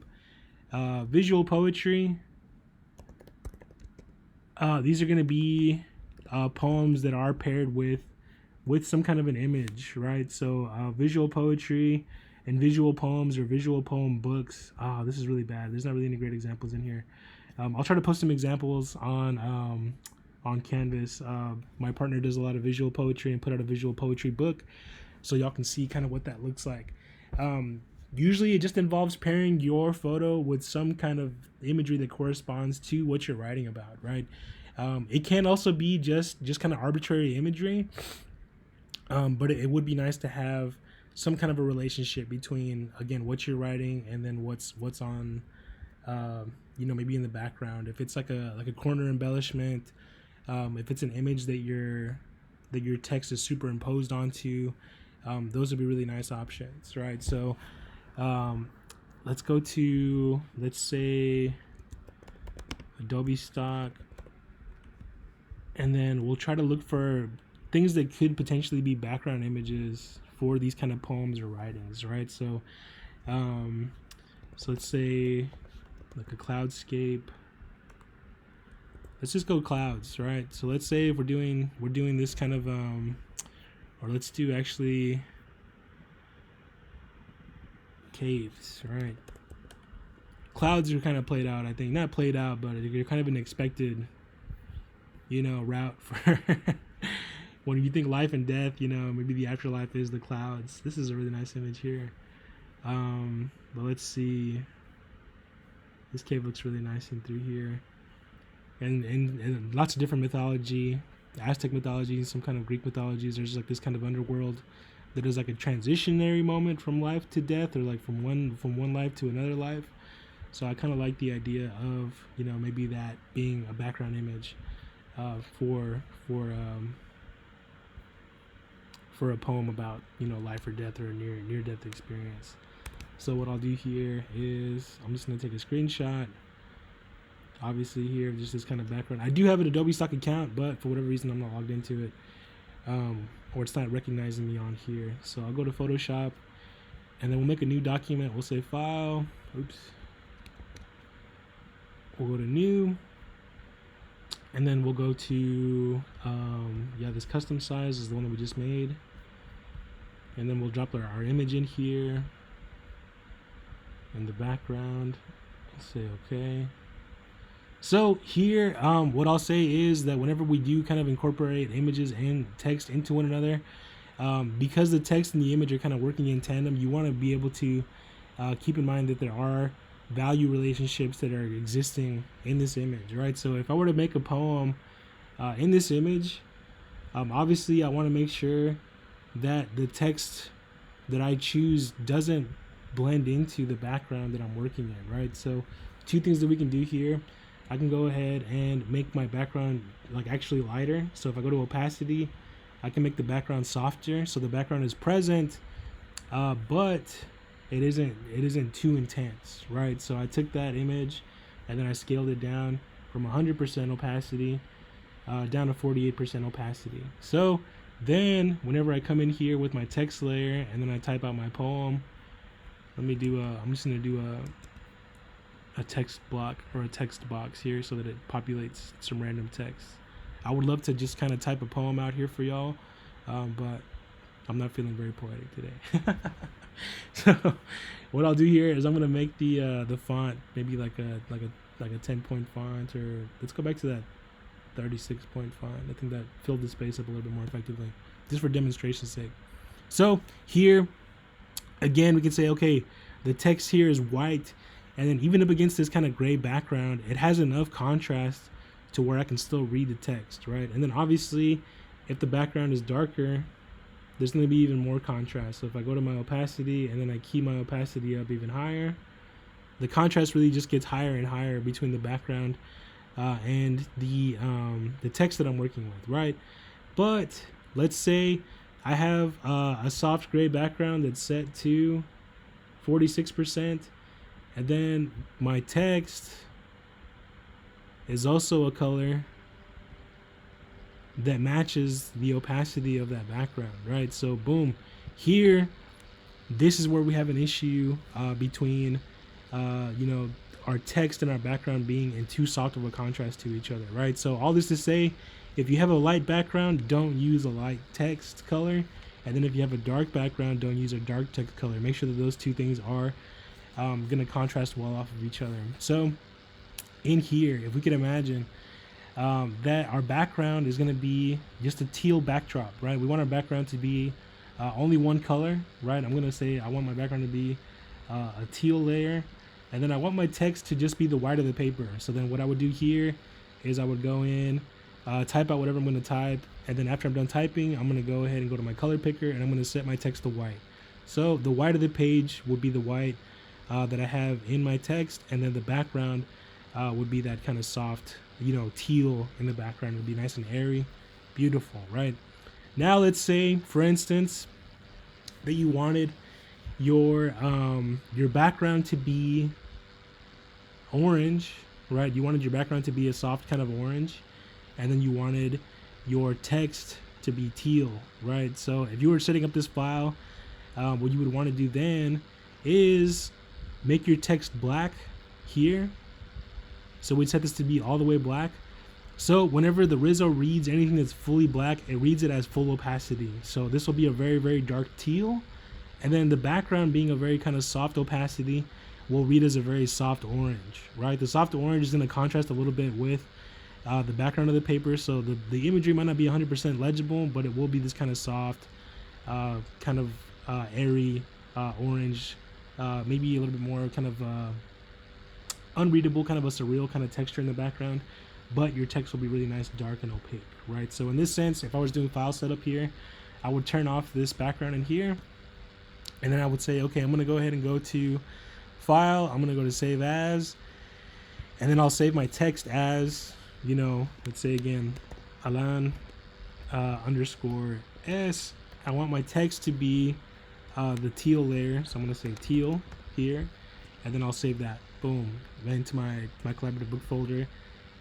S1: visual poetry, these are going to be poems that are paired with some kind of an image, right? So visual poetry and visual poems or visual poem books. This is really bad. There's not really any great examples in here. I'll try to post some examples on Canvas. My partner does a lot of visual poetry and put out a visual poetry book, so y'all can see kind of what that looks like. Usually it just involves pairing your photo with some kind of imagery that corresponds to what you're writing about, right? It can also be just kind of arbitrary imagery, but it would be nice to have some kind of a relationship between, again, what you're writing and then what's on maybe in the background. If it's like a corner embellishment, if it's an image that your text is superimposed onto, those would be really nice options, right? So let's go to, let's say, Adobe stock, and then we'll try to look for things that could potentially be background images for these kind of poems or writings, right? So let's say like a cloudscape. Let's just go clouds, right? So let's say if we're doing this kind of or let's do actually caves, right? Clouds are kind of played out, I think. Not played out, but they're kind of an expected, route for when you think life and death, maybe the afterlife is the clouds. This is a really nice image here. But let's see. This cave looks really nice in through here. And lots of different mythology, Aztec mythology, some kind of Greek mythologies. There's like this kind of underworld that is like a transitionary moment from life to death, or like from one life to another life. So I kind of like the idea of maybe that being a background image. for for a poem about, you know, life or death or a near death experience. So what I'll do here is I'm just gonna take a screenshot. Obviously here, just this kind of background. I do have an Adobe stock account, but for whatever reason I'm not logged into it, or it's not recognizing me on here. So I'll go to Photoshop, and then we'll make a new document. We'll say File. Oops. We'll go to New, and then we'll go to yeah, this custom size is the one that we just made, and then we'll drop our image in here in the background. Let's say okay. So here, what I'll say is that whenever we do kind of incorporate images and text into one another, because the text and the image are kind of working in tandem, you want to be able to keep in mind that there are value relationships that are existing in this image, right? So if I were to make a poem in this image, obviously I want to make sure that the text that I choose doesn't blend into the background that I'm working in, right? So two things that we can do here. I can go ahead and make my background like actually lighter. So if I go to opacity, I can make the background softer, so the background is present, but it isn't too intense, right? So I took that image and then I scaled it down from 100% opacity down to 48% opacity. So then whenever I come in here with my text layer and then I type out my poem, I'm just gonna do a text block or a text box here so that it populates some random text. I would love to just kind of type a poem out here for y'all, but I'm not feeling very poetic today. So what I'll do here is I'm gonna make the font maybe like a 10-point font, or let's go back to that 36-point font. I think that filled the space up a little bit more effectively, just for demonstration's sake. So here again, we can say, okay, the text here is white, and then even up against this kind of gray background, it has enough contrast to where I can still read the text, right? And then obviously, if the background is darker, there's going to be even more contrast. So if I go to my opacity and then I key my opacity up even higher, the contrast really just gets higher and higher between the background and the text that I'm working with, right? But let's say I have a soft gray background that's set to 46%, and then my text is also a color that matches the opacity of that background, right? So boom, here, this is where we have an issue between, you know, our text and our background being in too soft of a contrast to each other, right? So all this to say, if you have a light background, don't use a light text color. And then if you have a dark background, don't use a dark text color. Make sure that those two things are going to contrast well off of each other. So in here, if we could imagine that our background is going to be just a teal backdrop, right? We want our background to be only one color, right? I'm going to say I want my background to be a teal layer, and then I want my text to just be the white of the paper. So then what I would do here is I would go in, type out whatever I'm going to type, and then after I'm done typing, I'm going to go ahead and go to my color picker, and I'm going to set my text to white. So the white of the page would be the white that I have in my text, and then the background would be that kind of soft, you know, teal in the background. It would be nice and airy, beautiful, right? Now let's say, for instance, that you wanted your background to be orange, right? You wanted your background to be a soft kind of orange, and then you wanted your text to be teal, right? So if you were setting up this file, what you would want to do then is make your text black here. So we'd set this to be all the way black. So whenever the riso reads anything that's fully black, it reads it as full opacity. So this will be a very, very dark teal. And then the background being a very kind of soft opacity will read as a very soft orange, right? The soft orange is going to contrast a little bit with the background of the paper. So the imagery might not be 100% legible, but it will be this kind of soft, kind of airy orange, maybe a little bit more kind of unreadable, kind of a surreal kind of texture in the background, but your text will be really nice, dark and opaque, right? So in this sense, if I was doing file setup here, I would turn off this background in here, and then I would say, okay, I'm going to go ahead and go to File, I'm going to go to Save As, and then I'll save my text as you know, let's say again, Alan underscore S. I want my text to be the teal layer, so I'm gonna say teal here, and then I'll save that. Boom, into my collaborative book folder,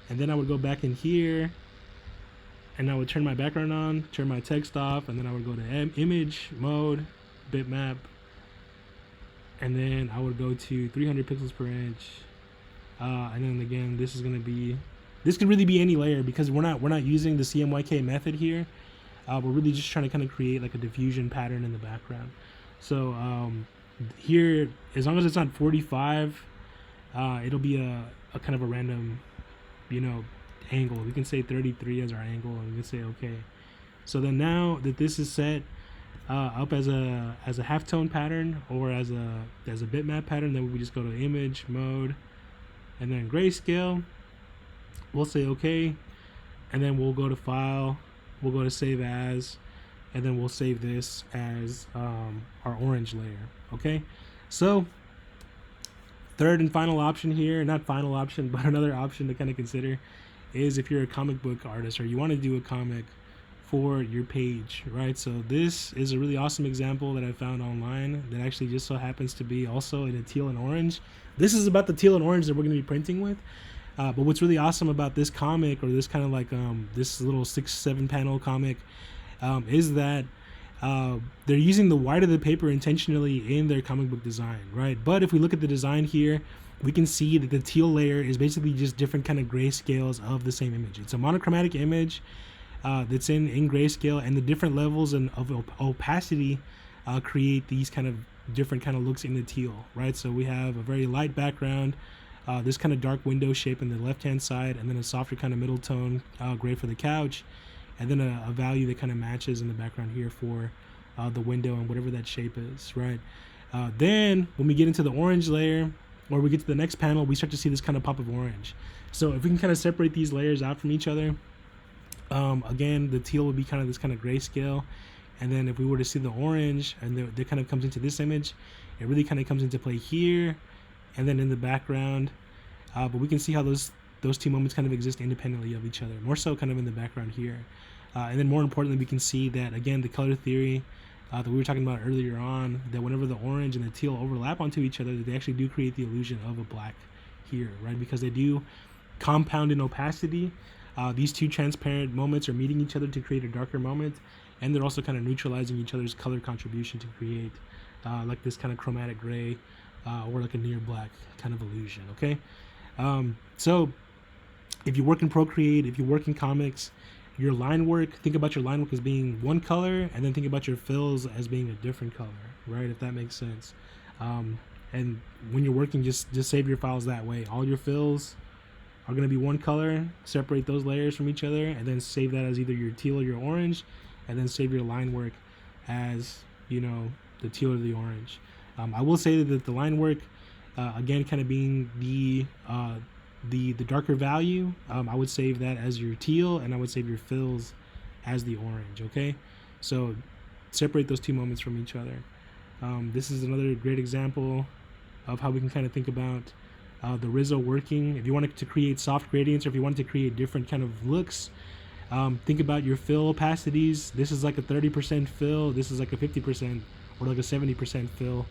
S1: and then I would go back in here, and I would turn my background on, turn my text off, and then I would go to image mode, bitmap, and then I would go to 300 pixels per inch, and then again, this could really be any layer because we're not using the CMYK method here. We're really just trying to kind of create like a diffusion pattern in the background. So here, as long as it's not 45, it'll be a kind of a random, you know, angle. We can say 33 as our angle, and we can say okay. So then now that this is set up as a halftone pattern or as a bitmap pattern, then we just go to image mode, and then grayscale. We'll say okay, and then we'll go to file. We'll go to save as, and then we'll save this as our orange layer. Okay, so third and final option here, not final option, but another option to kind of consider is if you're a comic book artist or you want to do a comic for your page, right? So this is a really awesome example that I found online that actually just so happens to be also in a teal and orange. This is about the teal and orange that we're going to be printing with. But what's really awesome about this comic, or this kind of like this little 6-7 panel comic, is that they're using the white of the paper intentionally in their comic book design, right? But if we look at the design here, we can see that the teal layer is basically just different kind of grayscales of the same image. It's a monochromatic image that's in grayscale, and the different levels of opacity create these kind of different kind of looks in the teal, right? So we have a very light background, this kind of dark window shape in the left hand side, and then a softer kind of middle tone gray for the couch, and then a value that kind of matches in the background here for the window and whatever that shape is, right? Then when we get into the orange layer, or we get to the next panel, we start to see this kind of pop of orange. So if we can kind of separate these layers out from each other, again, the teal would be kind of this kind of grayscale, and then if we were to see the orange, and that kind of comes into this image, it really kind of comes into play here, and then in the background. But we can see how those two moments kind of exist independently of each other, more so kind of in the background here. And then more importantly, we can see that, again, the color theory that we were talking about earlier on, that whenever the orange and the teal overlap onto each other, they actually do create the illusion of a black here, right? Because they do compound in opacity. These two transparent moments are meeting each other to create a darker moment, and they're also kind of neutralizing each other's color contribution to create like this kind of chromatic gray or like a near black kind of illusion, okay? So if you work in Procreate, if you work in comics, your line work, think about your line work as being one color, and then think about your fills as being a different color, right? If that makes sense. And when you're working, just save your files that way. All your fills are going to be one color, separate those layers from each other, and then save that as either your teal or your orange, and then save your line work as, you know, the teal or the orange. I will say that the line work, again, kind of being the darker value, I would save that as your teal, and I would save your fills as the orange, okay? So separate those two moments from each other. This is another great example of how we can kind of think about the riso working. If you wanted to create soft gradients, or if you wanted to create different kind of looks, think about your fill opacities. This is like a 30% fill, this is like a 50% or like a 70% fill.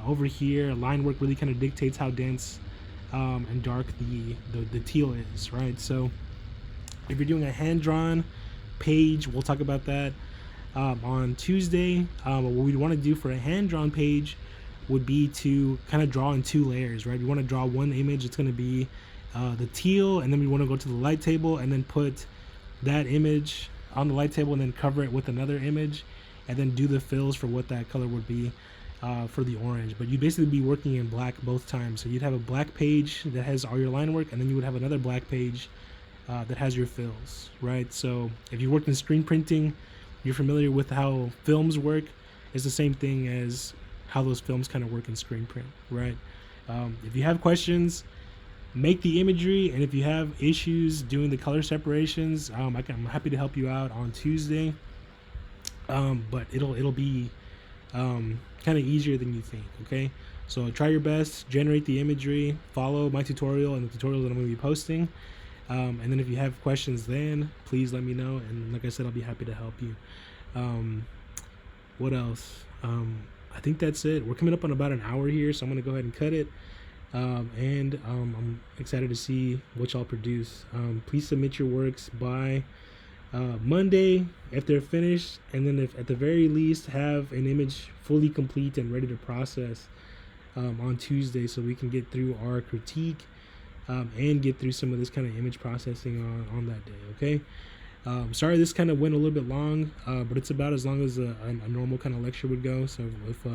S1: Over here, line work really kind of dictates how dense and dark the teal is, right? So if you're doing a hand-drawn page, we'll talk about that on Tuesday. What we'd want to do for a hand-drawn page would be to kind of draw in two layers, right? We want to draw one image, it's going to be the teal, and then we want to go to the light table and then put that image on the light table and then cover it with another image, and then do the fills for what that color would be for the orange. But you'd basically be working in black both times. So you'd have a black page that has all your line work, and then you would have another black page that has your fills, right? So if you worked in screen printing, you're familiar with how films work. It's the same thing as how those films kind of work in screen print, right? If you have questions, make the imagery, and if you have issues doing the color separations, I'm happy to help you out on Tuesday. But it'll be kind of easier than you think, okay? So try your best, generate the imagery, follow my tutorial and the tutorials that I'm going to be posting, And then if you have questions, then please let me know. And like I said, I'll be happy to help you. What else? I think that's it. We're coming up on about an hour here, so I'm gonna go ahead and cut it. I'm excited to see what y'all produce. Please submit your works by Monday if they're finished, and then if at the very least have an image fully complete and ready to process on Tuesday, so we can get through our critique and get through some of this kind of image processing on that day. Okay. Sorry this kind of went a little bit long, but it's about as long as a normal kind of lecture would go. So if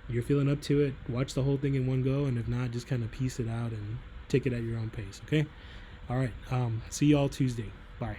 S1: you're feeling up to it, watch the whole thing in one go, and if not, just kind of piece it out and take it at your own pace. Okay. All right. See you all Tuesday. Bye.